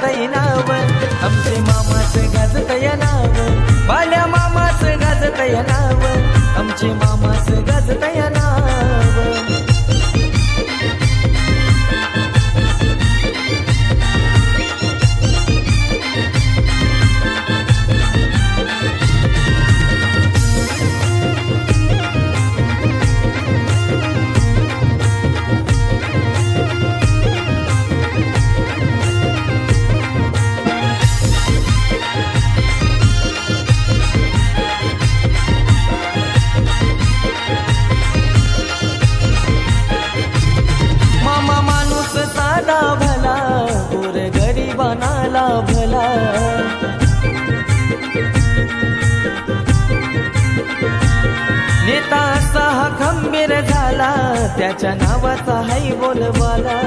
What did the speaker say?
गाजतय नाव, आमचे मामाच गाजतय नाव, बाल्या मामाच गाजतय नाव, आमचे मामाच गाजतय नाव। गरीबानाला भला, नेता असा हा खंबीर झाला, त्याच्या नावाचा हाय बोलबाला।